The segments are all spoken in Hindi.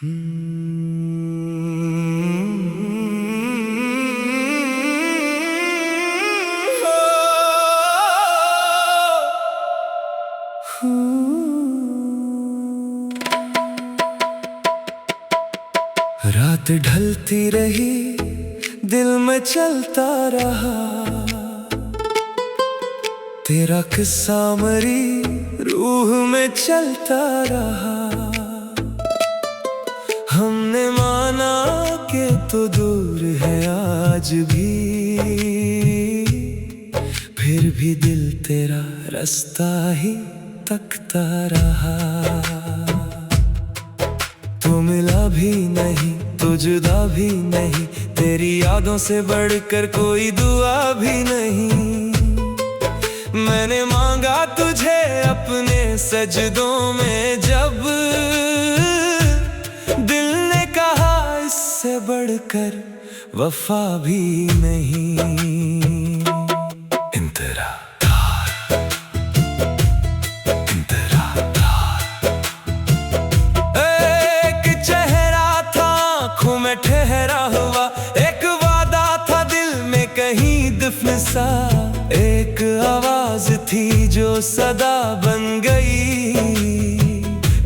रात ढलती रही, दिल में चलता रहा तेरा किस्सा, मरी रूह में चलता रहा। हमने माना कि तो दूर है आज भी, फिर भी दिल तेरा रास्ता ही तकता रहा। तू मिला भी नहीं, तू जुदा भी नहीं, तेरी यादों से बढ़कर कोई दुआ भी नहीं। मैंने मांगा तुझे अपने सजदों में, जब दिल ने कहा इससे बढ़कर वफा भी नहीं। ठहरा हुआ एक वादा था दिल में कहीं दफन सा, एक आवाज थी जो सदा बन गई,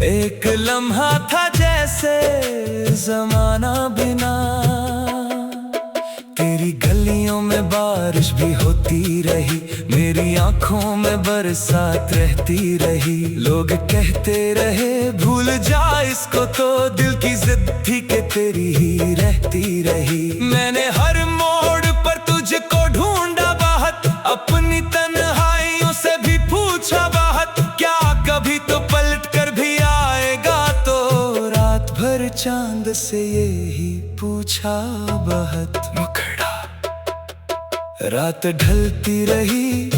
एक लम्हा था जैसे जमाना बिना। तेरी गलियों में बारिश भी होती रही, मेरी आंखों में बरसात रहती रही। लोग कहते रहे भूल जा इसको, तो दिल की जिद थी कि तेरी ही रहती रही। मैंने हर मोड़ पर तुझको ढूंढा बाहत, अपनी तन्हाइयों से भी पूछा बाहत, क्या कभी तो पलट कर भी आएगा? तो रात भर चांद से यही पूछा बाहत। रात ढलती रही,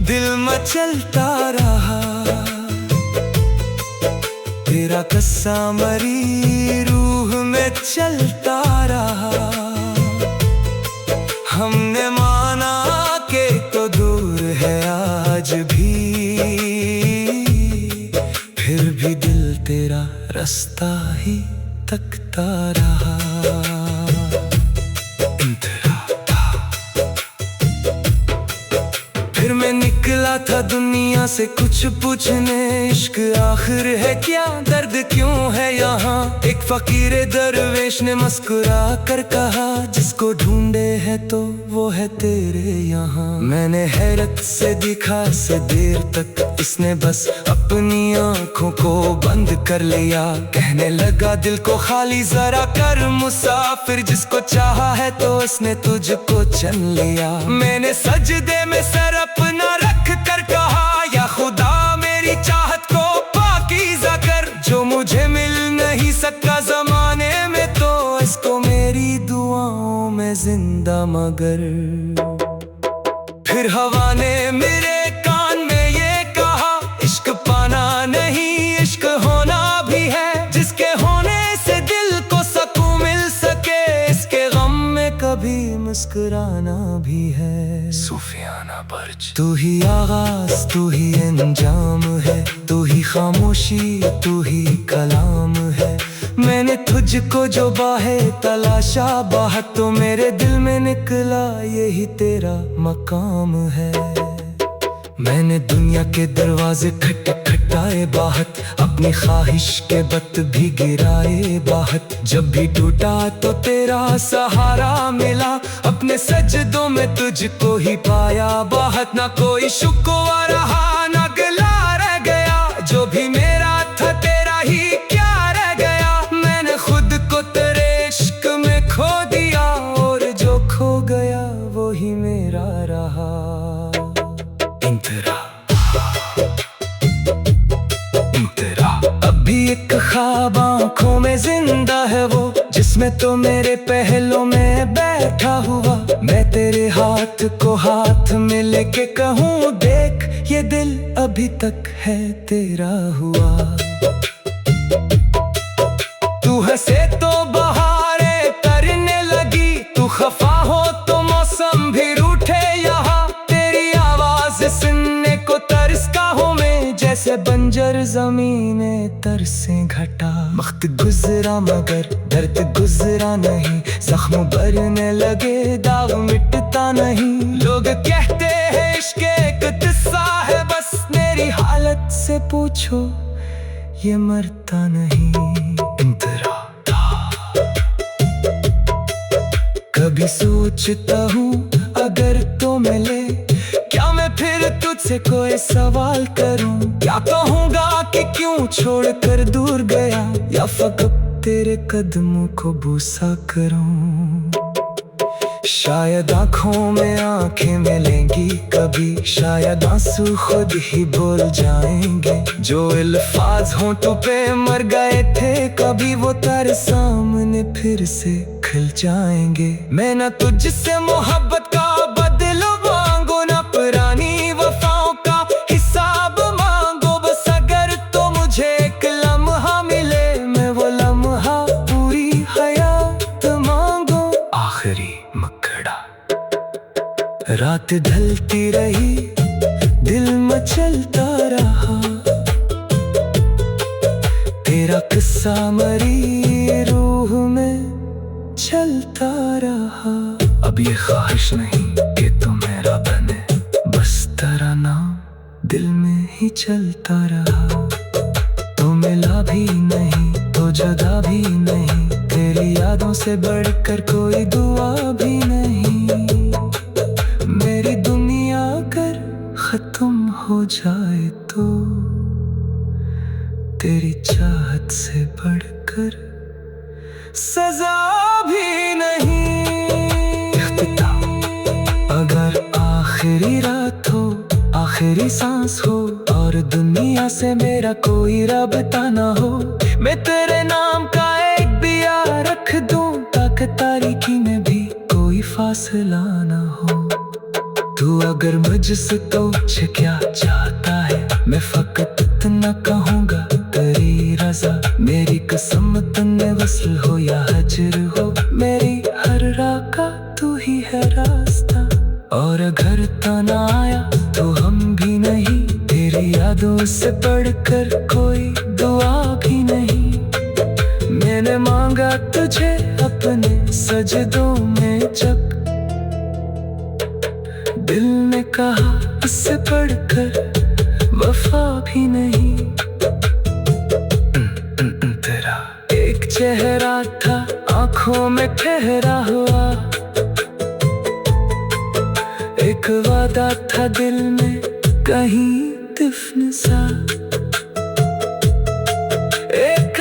दिल में चलता रहा तेरा किस्सा, मरी रूह में चलता रहा। हमने माना कि तो दूर है आज भी, फिर भी दिल तेरा रास्ता ही तकता रहा। फिर मैं निकला था दुनिया से कुछ पूछने, इश्क आखिर है क्या, दर्द क्यों है यहाँ? एक फकीर दरवेश ने मुस्कुरा कर कहा, जिसको ढूंढे है तो वो है तेरे यहाँ। मैंने हैरत से देखा इसे देर तक, इसने बस अपनी आंखों को बंद कर लिया। कहने लगा दिल को खाली जरा कर मुसाफिर, जिसको चाहा है तो उसने तुझको चन लिया। मैंने सजदे में सर अपना रख कर कहा, या खुदा मेरी चाहत को पाकीज़ा कर, जो मुझे मिल नहीं सका जमाने में, तो इसको मेरी दुआओं में जिंदा मगर। फिर हवा ने मेरे कान में ये कहा, इश्क पाना नहीं इश्क होना भी है, जिसके होने से दिल को सुकून मिल सके, इसके गम में कभी मुस्कुराना भी है। सूफियाना बर्ज। तू ही आगाज तू ही अंजाम है, तू ही खामोशी तू ही कलाम है। मैंने तुझको जो बाहे तलाशा बाहत, तो मेरे दिल में निकला यही तेरा मकाम है। मैंने दुनिया के दरवाजे खटखटाए बाहत, अपनी ख्वाहिश के बत भी गिराए बाहत। जब भी टूटा तो तेरा सहारा मिला, अपने सजदों में तुझको ही पाया बाहत। ना कोई शुक्वा रहा ना गिला रह गया, जो भी मेरा था तेरा ही क्या रह गया। मैंने खुद को तेरे इश्क में खो दिया, और जो खो गया वो ही मेरा रहा। अभी एक ख्वाब आंखों में जिंदा है वो, जिसमें तो मेरे पहलों में बैठा हुआ। मैं तेरे हाथ को हाथ में लेके कहूँ, देख ये दिल अभी तक है तेरा हुआ। तू हंसे तो बहारें तरने लगी, तू खफा हो तो मौसम भी रूठे यहाँ। तेरी आवाज सुनने को तरसता हूँ मैं, जैसे से बंजर ज़मीनें तरसे घटा। वक्त गुजरा मगर दर्द गुजरा नहीं, जख्म भरने लगे दाग मिटता नहीं। लोग कहते हैं इश्क एक किस्सा है बस, मेरी हालत से पूछो ये मरता नहीं। इंतरा कभी सोचता हूँ अगर तो मिले, क्या मैं फिर तुझसे कोई सवाल करूं? क्या कहूँगा कि क्यों छोड़कर दूर गया, या फकत तेरे कदमों को बूसा करूं? शायद आँखों में आँखें मिलेंगी कभी, शायद आंसू खुद ही बोल जाएंगे। जो अल्फाज होंठों पे मर गए थे कभी, वो तेरे सामने फिर से खिल जाएंगे। मैं ना तुझसे मोहब्बत का बदला मांगो, ना पुरानी वफाओं का हिसाब मांगो। बस अगर तो मुझे एक लम्हा मिले, मैं वो लम्हा पूरी हयात मांगो। आखिरी मकड़ा। रात ढलती रही, दिल मचलता रहा, तेरा किस्सा मरी रूह में चलता रहा। अब ये ख्वाहिश नहीं कि तू मेरा बने, बस तेरा नाम दिल में ही चलता रहा। तो मिला भी नहीं तो जुदा भी नहीं, तेरी यादों से बढ़कर कोई दुआ भी नहीं। मेरी दुनिया अगर खत्म हो जाए तो तेरी चाहत से बढ़कर सजा भी नहीं। अगर आखिरी रात हो, आखिरी सांस हो, और दुनिया से मेरा कोई राबता ना हो, मैं तेरे नाम का एक दिया रख दूं, ताकि तारीकी में भी कोई फासला ना हो। तू अगर मुझसे पूछ क्या चाहता है, मैं फकत इतना कहूँगा तेरी रजा। मेरी कसम तन्ने वस्ल हो या हजर हो, मेरी हर राह का तू ही है रास्ता। और अगर तना आया तो हम भी नहीं, तेरी यादों से बढ़कर कोई दुआ भी नहीं। मैंने मांगा तुझे अपने सजदों में जब, दिल ने कहा इससे बढ़कर वफा भी नहीं। तेरा एक चेहरा था आंखों में ठहरा हुआ, एक वादा था दिल में कहीं दिफन सा। एक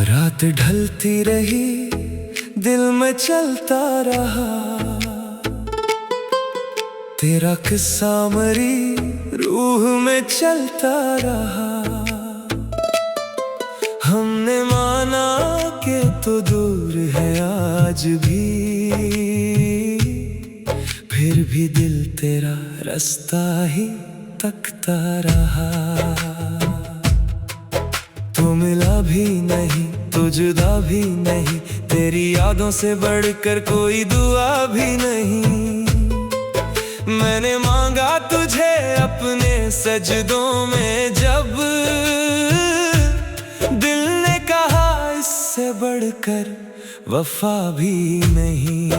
रात ढलती रही, दिल में चलता रहा, तेरा किस्सा मरी रूह में चलता रहा। हमने माना कि तो दूर है आज भी, फिर भी दिल तेरा रास्ता ही तकता रहा। तो मिला भी नहीं तो जुदा भी नहीं, तेरी यादों से बढ़कर कोई दुआ भी नहीं। मैंने मांगा तुझे अपने सजदों में जब, दिल ने कहा इससे बढ़कर वफा भी नहीं।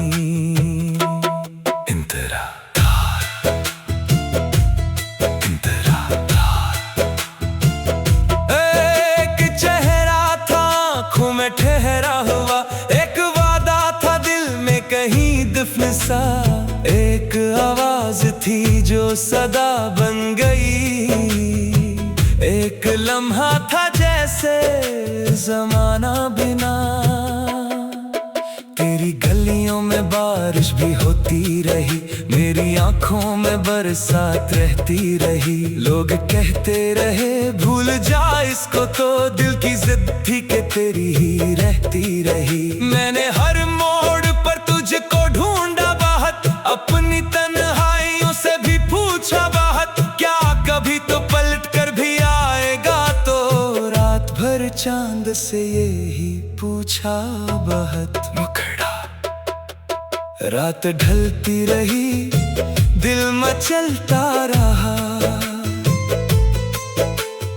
ठहरा हुआ एक वादा था दिल में कहीं दिफन सा, एक आवाज थी जो सदा बन गई, एक लम्हा था जैसे जमाना बिना। तेरी गलियों में बारिश भी होती रही, मेरी आंखों में बरसात रहती रही। लोग कहते रहे भूल जा इसको, तो दिल की जिद थी कि तेरी ही रहती रही। मैंने हर मोड़ पर तुझको ढूंढा बाहत, अपनी तन्हाइयों से भी पूछा बाहत, क्या कभी चांद से यही पूछा बहुत मुखड़ा। रात ढलती रही, दिल मचलता रहा,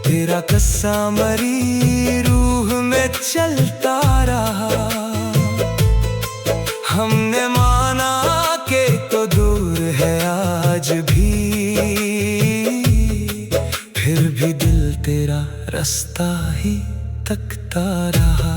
तेरा कस्सा मरी रूह में चलता रहा। हमने माना के तो दूर है आज भी, फिर भी दिल तेरा रास्ता ही तकता रहा।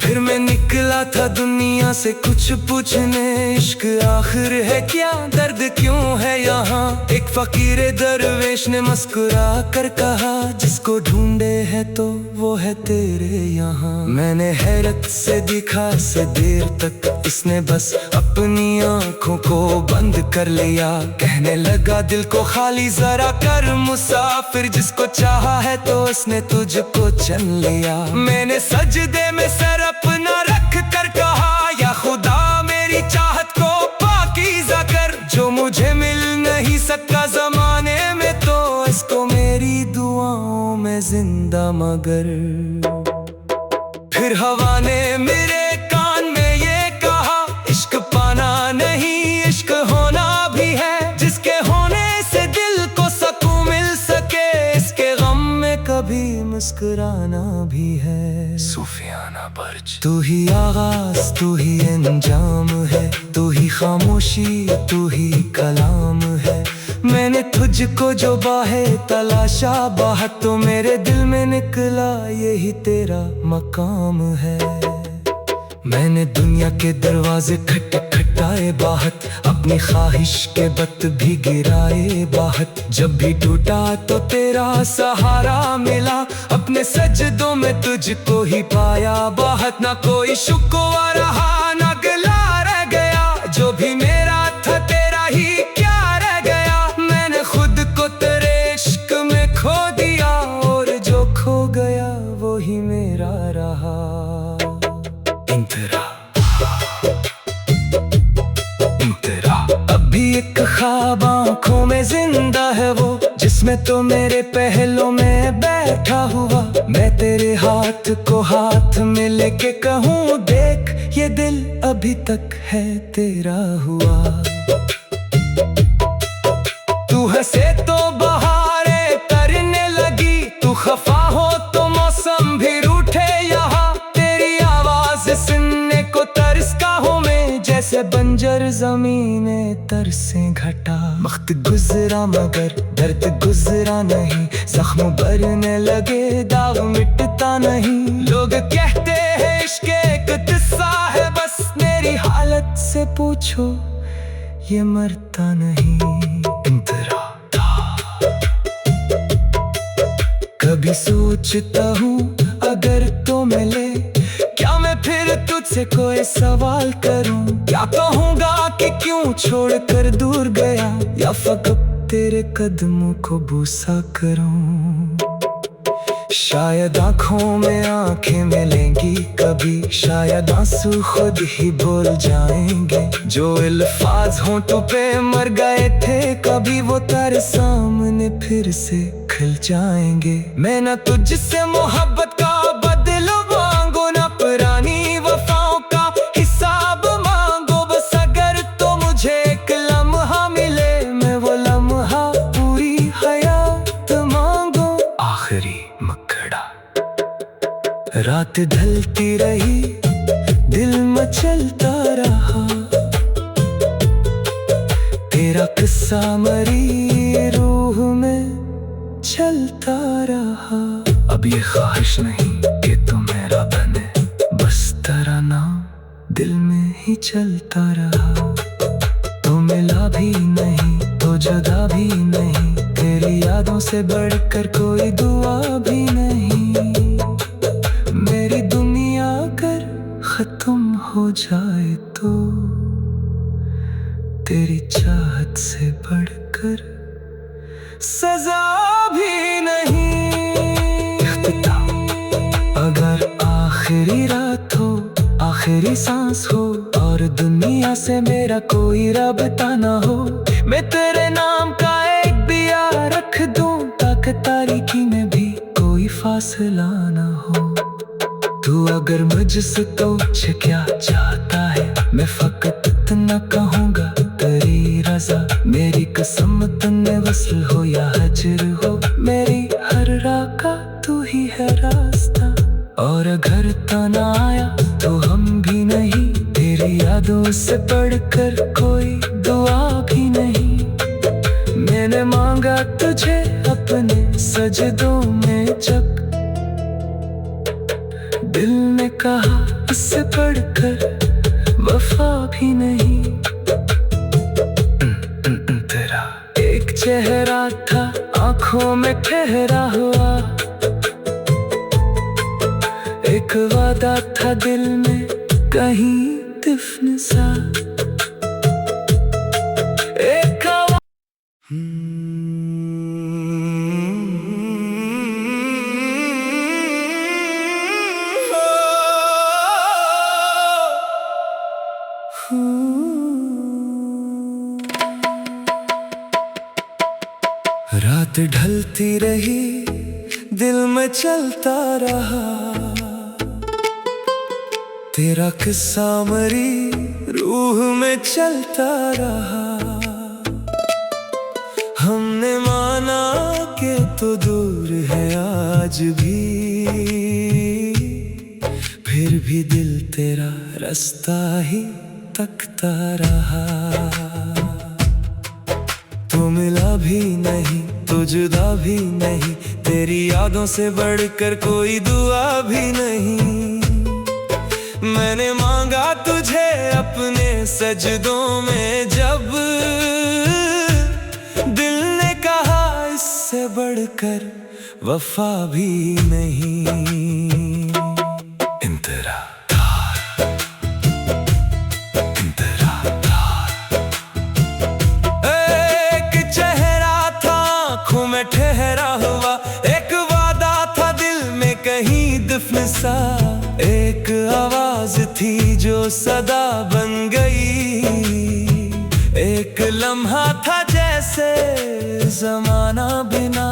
फिर मैं निकला था दुनिया से कुछ पूछने, इश्क आखिर है क्या, दर्द क्यों है यहाँ। एक फकीर दरवेश ने मुस्कुरा कर कहा, जिसको ढूंढे है तो वो है तेरे यहाँ। मैंने हैरत से देखा से देर तक, इसने बस अपनी आंखों को बंद कर लिया। कहने लगा दिल को खाली जरा कर मुसाफिर, जिसको चाहा है तो उसने तुझको चन लिया। मैंने सजदे में सर अपना रख कर कहा, या खुदा मेरी चाहत को पाकीज़ा कर। जो मुझे मिल नहीं सका जमाने में, तो इसको मेरी दुआओं में जिंदा मगर। फिर हवा ने मेरे कान में ये कहा, इश्क पाना नहीं इश्क होना भी है। जिसके होने से दिल को सुकून मिल सके, इसके गम में कभी मुस्कुराना भी है। सूफियाना बर्ज तू ही आगाज तू ही अंजाम है, तू ही खामोशी तू ही कलाम है। मैंने तुझको जो बाहे तलाशा, बाहर तो मेरे दिल में निकला यही तेरा मकाम है। मैंने दुनिया के दरवाजे खटखटाए बाहत, अपनी ख्वाहिश के बत भी गिराए बाहत। जब भी टूटा तो तेरा सहारा मिला, अपने सजदों में तुझको ही पाया बाहत। ना कोई शुक्वा रहा ना गिला रह गया, जो भी मेरा था तेरा ही क्या रह गया। मैंने खुद को तेरे इश्क में खो दिया, और जो खो गया वो ही मेरा रहा। अभी एक ख्वाब आँखों में जिंदा है वो, जिसमें तो मेरे पहलों में बैठा हुआ। मैं तेरे हाथ को हाथ में लेके कहूँ, देख ये दिल अभी तक है तेरा हुआ। तू हंसे तो बहारें तरने लगी, तू खफा हो तो मौसम भी रूठे यहाँ। तेरी आवाज सुनने को तरसता हूँ मैं, जैसे बंजर ज़मीने तरसे घटा। वक्त गुजरा मगर दर्द गुजरा नहीं, जख्म भरने लगे दाग मिटता नहीं। लोग कहते हैं इश्क एक किस्सा है बस, मेरी हालत से पूछो ये मरता नहीं। कभी सोचता हूँ अगर तो मिले, क्या मैं फिर तुझसे कोई सवाल करूं। क्या कहूँगा कि क्यों छोड़ कर दूर गया, या फकत तेरे कदमों को बूसा करूं। शायद आँखों में आँखें मिलेंगी कभी, शायद आंसू खुद ही बोल जाएंगे। जो अल्फाज होंठों पे मर गए थे कभी, वो तेरे सामने फिर से खिल जाएंगे। मैं ना तुझसे मोहब्बत का बदला मांगो, ना पुरानी वफाओं का हिसाब मांगो। बस अगर तो मुझे एक लम्हा मिले, मैं वो लम्हा पूरी हयात मांगो। आखिरी मकड़ा। रात ढलती रही, दिल मचलता रहा, तेरा किस्सा मरी रूह में चलता रहा। अब ये ख्वाहिश नहीं कि तू मेरा बने, बस तेरा नाम दिल में ही चलता रहा। तो मिला भी नहीं तो जुदा भी नहीं, तेरी यादों से बढ़कर कोई दुआ भी नहीं। मेरी दुनिया अगर खत्म हो जाए तो तेरी चाहत से बढ़कर सजा भी नहीं। अगर आखिरी रात हो, आखिरी सांस हो, और दुनिया से मेरा कोई राबता ना हो, मैं तेरे नाम का एक फासला ना हो। तू अगर मुझसे पूछे क्या चाहता है, मैं फकत इतना कहूँगा तेरी रजा। मेरी कसम तन्ने वस्ल हो या हजर हो, मेरी हर राह का तू ही है रास्ता। और अगर तना आया तो हम भी नहीं, तेरी यादों से बढ़कर कोई दुआ भी नहीं। मैंने मांगा तुझे अपने सजदों में जब, दिल ने कहा इससे बढ़कर वफा भी नहीं। तेरा एक चेहरा था आंखों में ठहरा हुआ, एक वादा था दिल में कहीं दिफन सा। एक रात ढलती रही, दिल में चलता रहा तेरा किस्सा, मरी रूह में चलता रहा। हमने माना कि तो दूर है आज भी, फिर भी दिल तेरा रास्ता ही तकता रहा। तू मिला भी नहीं तो जुदा भी नहीं, तेरी यादों से बढ़कर कोई दुआ भी नहीं। मैंने मांगा तुझे अपने सजदों में जब, दिल ने कहा इससे बढ़कर वफा भी नहीं। ठहरा हुआ एक वादा था दिल में कहीं दिफन सा, एक आवाज थी जो सदा बन गई, एक लम्हा था जैसे जमाना बिना।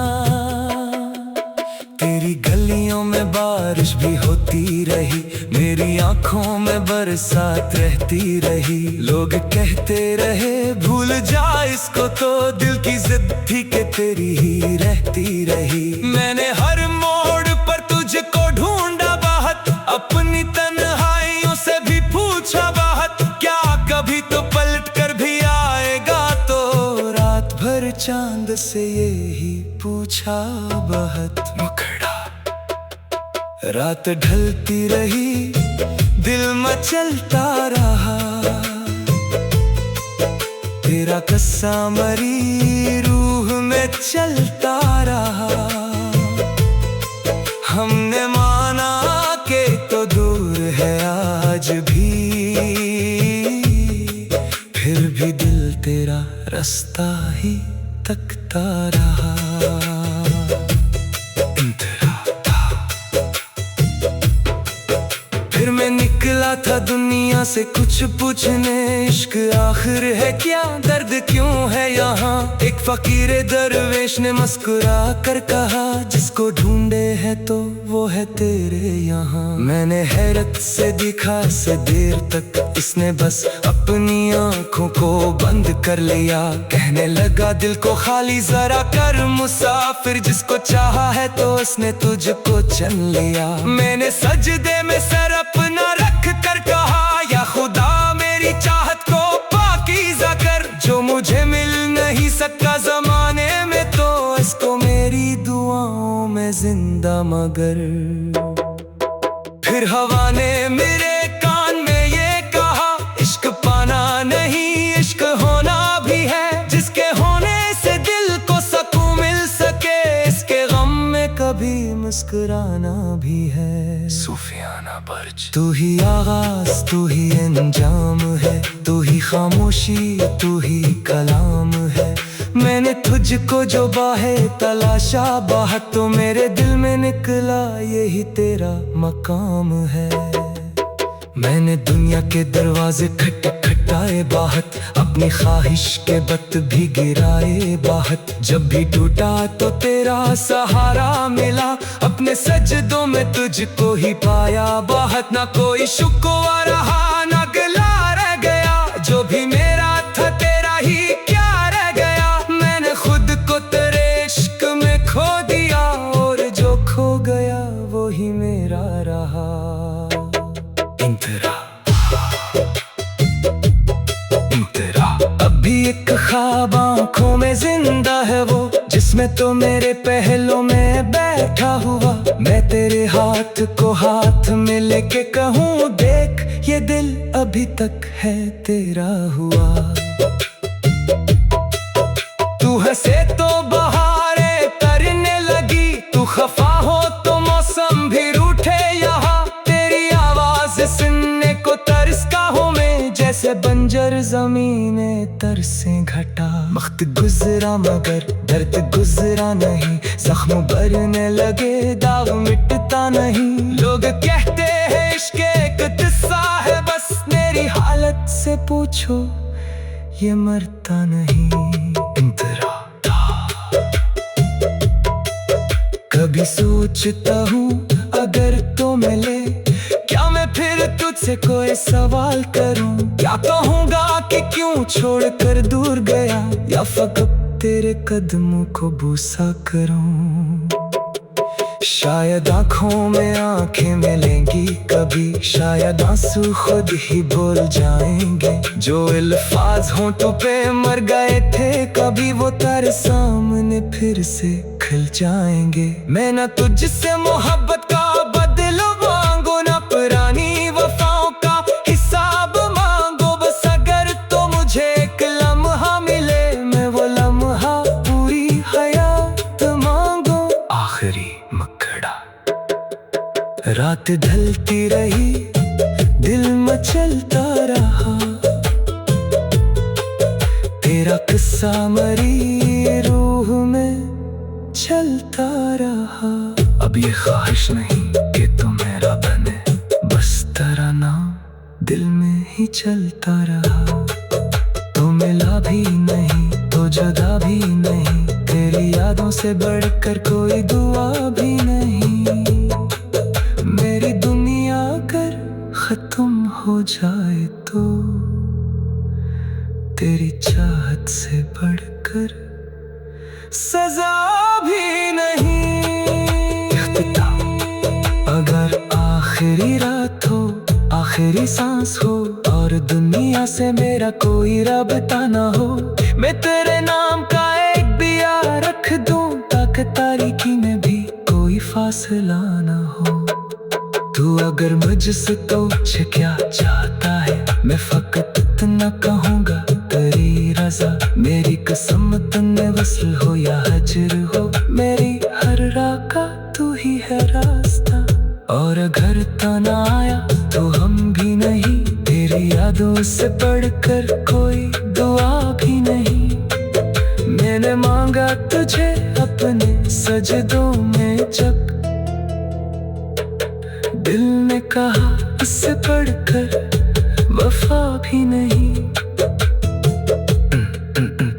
तेरी गलियों में बारिश भी होती रही, मेरी आंखों में बरसात रहती रही। लोग कहते रहे भूल जा इसको, तो दिल की जिद थी कि तेरी ही रहती रही। मैंने हर मोड़ पर तुझको ढूंढा बाहत, अपनी तन्हाइयों से भी पूछा बाहत, क्या कभी तो पलट कर भी आएगा। तो रात भर चांद से यही पूछा बाहत, मुखड़ा रात ढलती रही, दिल मचलता रहा तेरा किस्सा, मरी रूह में चलता रहा। हमने माना कि तो दूर है आज भी, फिर भी दिल तेरा रास्ता ही तकता रहा। फिर मैं निकला था दुनिया से कुछ पूछने, इश्क आखिर है क्या, दर्द क्यों है यहाँ। एक फकीर दरवेश ने मुस्कुरा कर कहा, जिसको ढूंढे है तो वो है तेरे यहाँ। मैंने हैरत से देखा से देर तक, इसने बस अपनी आंखों को बंद कर लिया। कहने लगा दिल को खाली जरा कर मुसाफिर, जिसको चाहा है तो उसने तुझको चन लिया। मैंने सजदे में सर अपना रख कर कहा, या खुदा मेरी चाहत को पाकीज़ा कर। जो मुझे मिल नहीं सका जमाने में, तो इसको मेरी दुआओं में जिंदा मगर। फिर हवा ने मेरे कान में ये कहा, इश्क पाना नहीं इश्क होना भी है। जिसके होने से दिल को सुकून मिल सके, इसके गम में कभी मुस्कुराना भी है। सूफियाना बर्ज तू ही आगाज तू ही अंजाम है, तू ही खामोशी तू ही कलाम है। मैंने तुझको जो बाहे तलाशा बाहत, तो मेरे दिल में निकला यही तेरा मकाम है। मैंने दुनिया के दरवाजे खट खट लुटाए बाहत, अपनी ख्वाहिश के बत भी गिराए बाहत। जब भी टूटा तो तेरा सहारा मिला, अपने सजदों में तुझको ही पाया बाहत। ना कोई शुक्वा रहा ना गिला रह गया, जो भी मेरा था तेरा ही क्या रह गया। मैंने खुद को तेरे इश्क में खो दिया, और जो खो गया वो ही मेरा रहा। अभी एक ख्वाब आँखों में जिंदा है वो, जिसमें तो मेरे पहलों में बैठा हुआ। मैं तेरे हाथ को हाथ में लेके कहूँ, देख ये दिल अभी तक है तेरा हुआ। तू हंसे तो बहारें तरने लगी, तू खफा हो तो मौसम भी रूठे यहाँ। तेरी आवाज सुनने को तरस का हूँ मैं, जैसे बंजर ज़मीने तरसे घटा। वक्त गुजरा मगर दर्द गुजरा नहीं, जख्म भरने लगे दाग मिटता नहीं। लोग कहते हैं इश्क एक किस्सा है बस, मेरी हालत से पूछो ये मरता नहीं। कभी सोचता हूँ अगर तो मिले, क्या मैं फिर तुझसे कोई सवाल करूं? क्या कहूँगा कि क्यों छोड़ कर दूर गया, या फकत तेरे कदमों को बूसा करूं? शायद आँखों में आँखें मिलेंगी कभी, शायद आंसू खुद ही बोल जाएंगे। जो अल्फाज होंठों पे मर गए थे कभी, वो तारे सामने फिर से खिल जाएंगे। मैं ना तुझसे मोहब्बत का बदला मांगो, ना पुरानी वफाओं का हिसाब मांगो। बस अगर तो मुझे एक लम्हा मिले, मैं वो लम्हा पूरी हयात मांगो। आखिरी मकड़ा। रात ढलती रही, दिल मचलता रहा, तेरा किस्सा मरी रूह में चलता रहा। अब ये ख्वाहिश नहीं कि तू मेरा बने, बस तेरा नाम दिल में ही चलता रहा। तो मिला भी नहीं तो जुदा भी नहीं, तेरी यादों से बढ़कर कोई दुआ भी नहीं। मेरी दुनिया अगर खत्म हो जाए तो तेरी चाहत से बढ़कर सजा भी नहीं। अगर आखिरी रात हो, आखिरी सांस हो, और दुनिया से मेरा कोई रब्ता ना हो, मैं तेरे नाम का एक दिया रख दूं, ताकि तारीकी में भी कोई फासला ना हो। तू अगर मुझसे पूछे क्या चाहता है, मैं फकत इतना कहूँगा तेरी रज़ा। मेरी कसम तन्ने वस्ल हो या हजर हो, मेरी हर राह का तू ही है रास्ता। और अगर तना आया तो हम भी नहीं, तेरी यादों से बढ़कर कोई दुआ भी नहीं। मैंने मांगा तुझे अपने सजदों में जब, दिल ने कहा इससे बढ़कर वफा भी नहीं।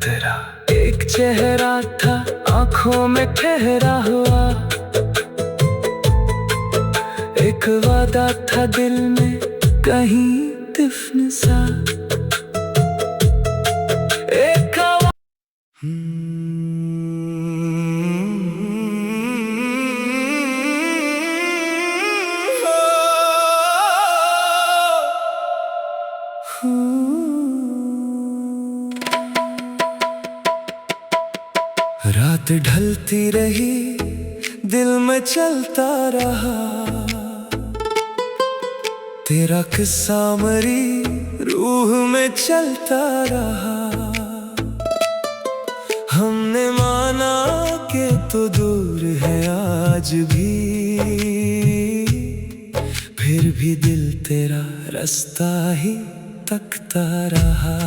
तेरा एक चेहरा था आंखों में ठहरा हुआ, एक वादा था दिल में कहीं दिफन सा। एक रात ढलती रही, दिल में चलता रहा, तेरा किस्सा मरी रूह में चलता रहा। हमने माना कि तो दूर है आज भी, फिर भी दिल तेरा रास्ता ही तकता रहा।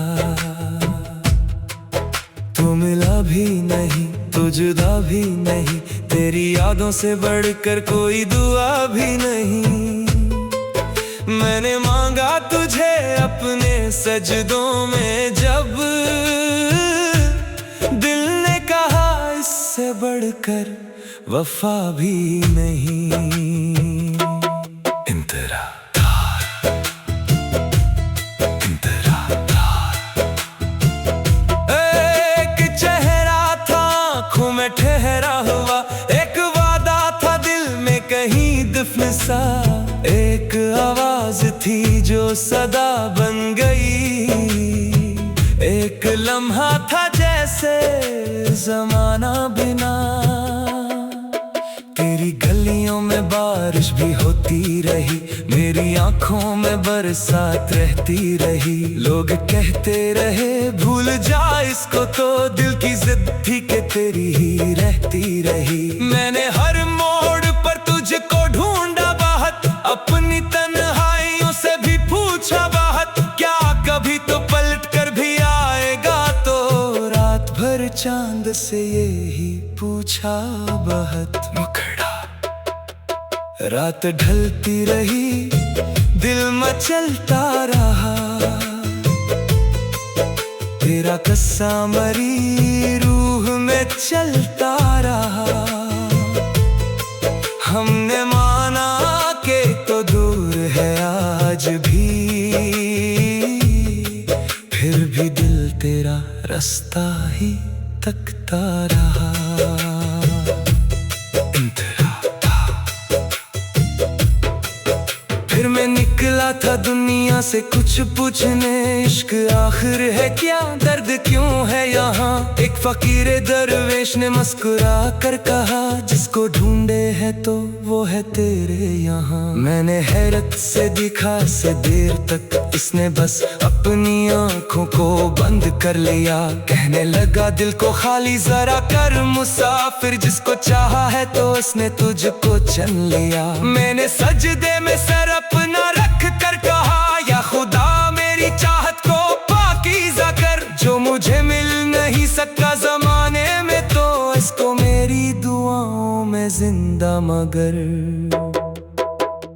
तू मिला भी नहीं तो जुदा भी नहीं, तेरी यादों से बढ़कर कोई दुआ भी नहीं। मैंने मांगा तुझे अपने सजदों में जब दिल ने कहा इससे बढ़कर वफा भी नहीं। एक चेहरा था आँखों में ठहरा हुआ, एक वादा था दिल में कहीं दफन सा, एक आवाज थी जो सदा बन गई, एक लम्हा था जैसे जमाना बिना। तेरी गलियों में बारिश भी होती रही, मेरी आंखों में बरसात रहती रही। लोग कहते रहे भूल जा इसको, तो दिल की जिद थी कि तेरी ही रहती रही। मैंने हर मोड़ पर तुझको ढूंढा बाहत, अपनी तन्हाइयों से भी पूछा बाहत, क्या कभी तो पलट कर भी आएगा? तो रात भर चांद से यही पूछा बाहत। मुखड़ा रात ढलती रही, दिल मचलता रहा, तेरा कस्सा मरी रूह में चलता रहा। हमने माना के तो दूर है आज भी, फिर भी दिल तेरा रास्ता ही तकता रहा। फिर मैं निकला था दुनिया से कुछ पूछने, इश्क आखिर है क्या, दर्द क्यों है यहाँ? एक फकीर दरवेश ने मुस्कुरा कर कहा, जिसको ढूंढे है तो वो है तेरे यहाँ। मैंने हैरत से देखा से देर तक, इसने बस अपनी आंखों को बंद कर लिया। कहने लगा दिल को खाली जरा कर मुसाफिर, जिसको चाहा है तो उसने तुझको चन लिया। मैंने सजदे में सर अपना रख कर कहा, या खुदा मेरी चाहत को पाकीज़ा कर, जो मुझे मिल नहीं सका जमाने में तो इसको मेरी दुआओं में जिंदा मगर।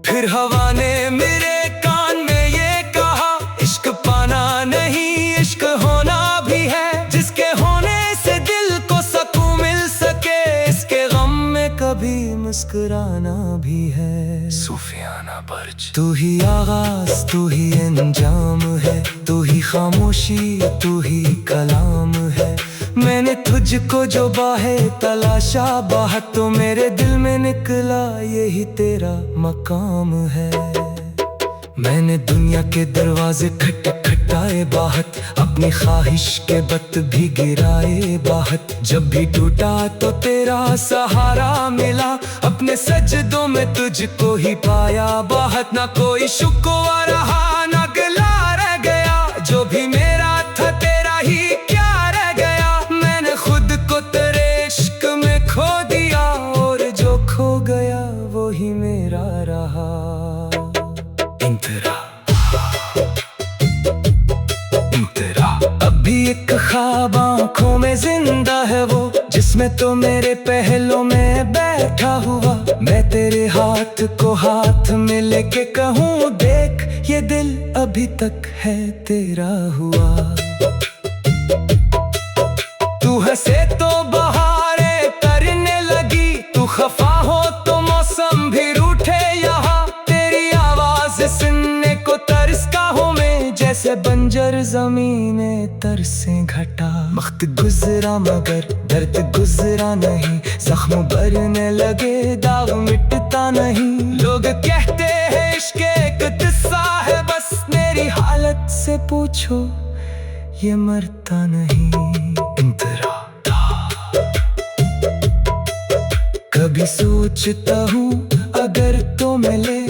फिर हवा ने मेरे कान में ये कहा, इश्क पाना नहीं इश्क होना भी है, जिसके होने से दिल को सुकून मिल सके, इसके गम में कभी मुस्कुराना भी है। सूफियाना बर्ज तू ही आगाज तू ही अंजाम है, तू ही खामोशी तू ही कलाम है। मैंने तुझको जो बाहे तलाशा बाहत, तो मेरे दिल में निकला यही तेरा मकाम है। मैंने दुनिया के दरवाजे खटखटाए बाहत, अपनी ख्वाहिश के बत भी गिराए बाहत। जब भी टूटा तो तेरा सहारा मिला, अपने सजदों में तुझको ही पाया बाहत। ना कोई शुक्वा रहा ना गिला रह गया, जो भी मेरा था तेरा ही क्या रह गया। मैंने खुद को तेरे इश्क में खो दिया, और जो खो गया वो ही मेरा रहा। अभी एक ख्वाब आँखों में जिंदा है वो, जिसमें तो मेरे पहलों में बैठा हुआ। मैं तेरे हाथ को हाथ में लेके कहूँ, देख ये दिल अभी तक है तेरा हुआ। तू हंसे तो बहारें तरने लगी, तू खफा हो तो मौसम भी रूठे यहाँ। तेरी आवाज सुनने को तरसता हूँ मैं, जैसे बंजर जमीने तरसे घटा। वक्त गुजरा मगर दर्द गुजरा नहीं, जख्म भरने लगे दाग मिटता नहीं। लोग कहते हैं इश्क एक किस्सा है बस, मेरी हालत से पूछो ये मरता नहीं। कभी सोचता हूँ अगर तो मिले,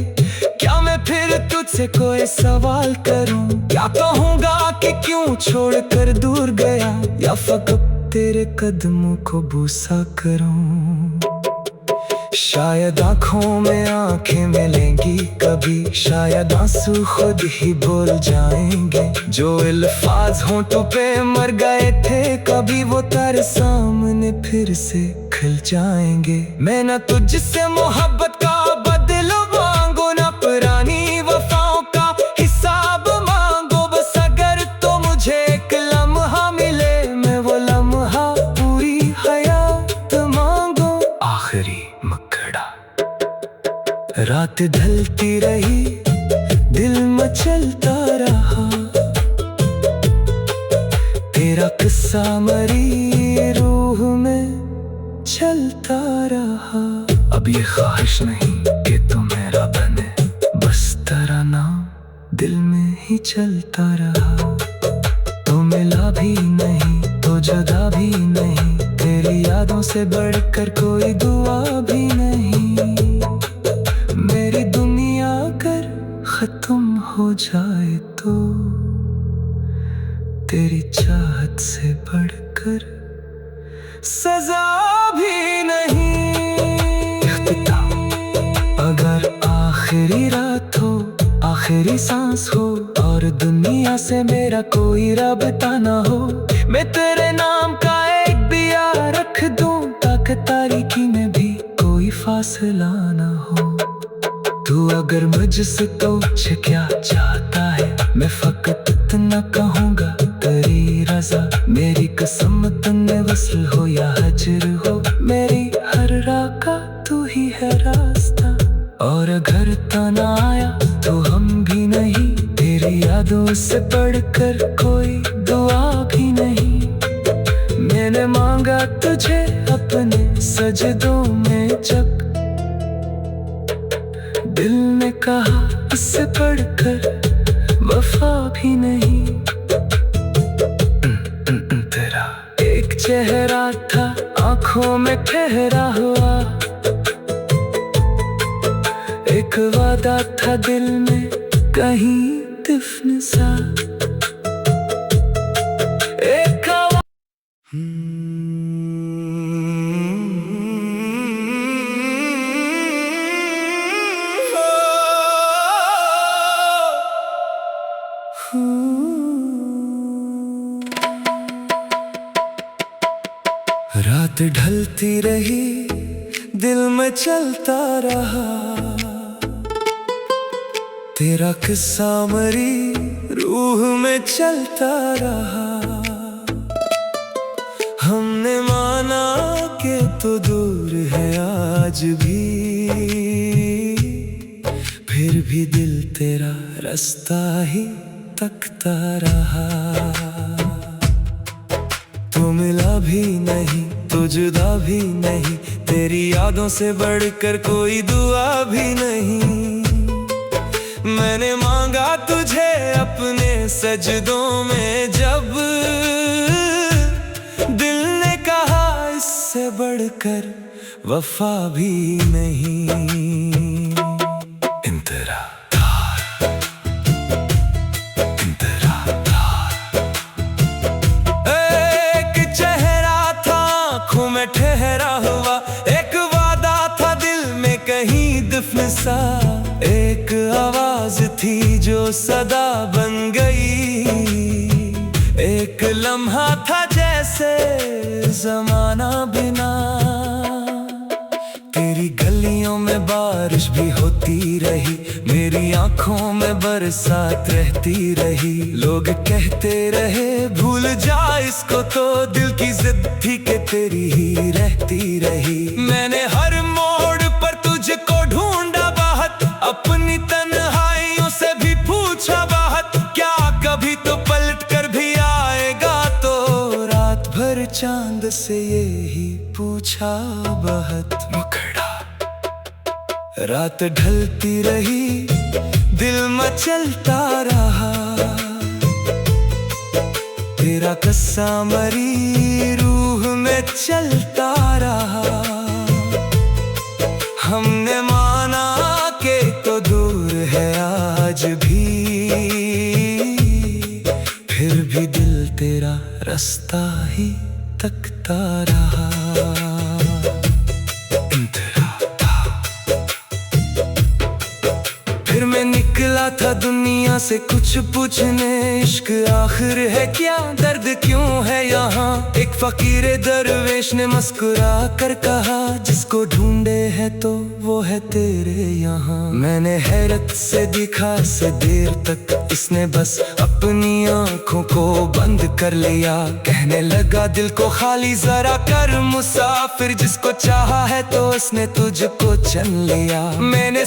क्या मैं फिर तुझसे कोई सवाल करूं? क्या कहूँगा कि क्यों छोड़कर दूर गया, या फकत तेरे कदमों को बूसा करूं? शायद आँखों में आँखें मिलेंगी कभी, शायद आंसू खुद ही बोल जाएंगे। जो अल्फाज होंठों पे मर गए थे कभी, वो तेरे सामने फिर से खिल जाएंगे। मैं ना तुझसे मोहब्बत का बदला मांगू, ना पुरानी वफाओं का हिसाब मांगू। रात ढलती रही, दिल मचलता रहा, तेरा किस्सा मरी रूह में चलता रहा। अब ये ख्वाहिश नहीं कि तू मेरा बने, बस तेरा नाम दिल में ही चलता रहा। तो मिला भी नहीं तो जुदा भी नहीं, तेरी यादों से बढ़कर कोई दुआ भी नहीं। मेरी दुनिया अगर खत्म हो जाए तो तेरी चाहत से बढ़कर सजा भी नहीं। अगर आखिरी रात हो, आखिरी सांस हो, और दुनिया से मेरा कोई राबता ना हो, मैं तेरे नाम का एक दिया रख दूं, ताकि तारीकी में भी कोई फासला ना हो। तू अगर मुझसे पूछ क्या चाहता है, मैं फकत इतना कहूँगा तेरी रजा। मेरी कसम तन्ने वस्ल हो या हजर हो, मेरी हर राह का तू ही है रास्ता। और अगर तना आया तो हम भी नहीं, तेरी यादों से बढ़कर कोई दुआ भी नहीं। मैंने मांगा तुझे अपने सजदों में जब, दिल ने कहा इससे बढ़कर वफा भी नहीं। तेरा एक चेहरा था आंखों में ठहरा हुआ, एक वादा था दिल में कहीं दिफन सा। एक रात ढलती रही, दिल में चलता रहा, तेरा किस्सा मरी रूह में चलता रहा। हमने माना कि तो दूर है आज भी, फिर भी दिल तेरा रास्ता ही तकता रहा। तो मिला भी नहीं तो जुदा भी नहीं, तेरी यादों से बढ़कर कोई दुआ भी नहीं। मैंने मांगा तुझे अपने सजदों में जब, दिल ने कहा इससे बढ़कर वफा भी नहीं। ठहरा हुआ एक वादा था दिल में कहीं दिफन सा, एक आवाज थी जो सदा बन गई, एक लम्हा था जैसे जमाना बिना। तेरी गलियों में बारिश भी होती रही, मेरी आंखों में बरसात रहती रही। लोग कहते रहे भूल जा इसको, तो दिल की जिद थी कि तेरी ही रहती रही। मैंने हर मोड़ पर तुझको ढूंढा बाहत, अपनी तन्हाइयों से भी पूछा बाहत, क्या कभी तो पलट कर भी आएगा। तो रात भर चांद से यही पूछा बाहत, मुखड़ा रात ढलती रही, दिल मचलता रहा, तेरा किस्सा मरी रूह में चलता रहा। हमने माना कि तो दूर है आज भी, फिर भी दिल तेरा रास्ता ही तकता रहा। फिर मैं निकला था दुनिया से कुछ पूछने, इश्क आखिर है क्या, दर्द क्यों है यहाँ। एक फकीर दरवेश ने मुस्कुरा कर कहा, जिसको ढूंढे है तो वो है तेरे यहाँ। मैंने हैरत से देखा से देर तक, इसने बस अपनी आंखों को बंद कर लिया। कहने लगा दिल को खाली जरा कर मुसाफिर, जिसको चाहा है तो उसने तुझको चन लिया। मैंने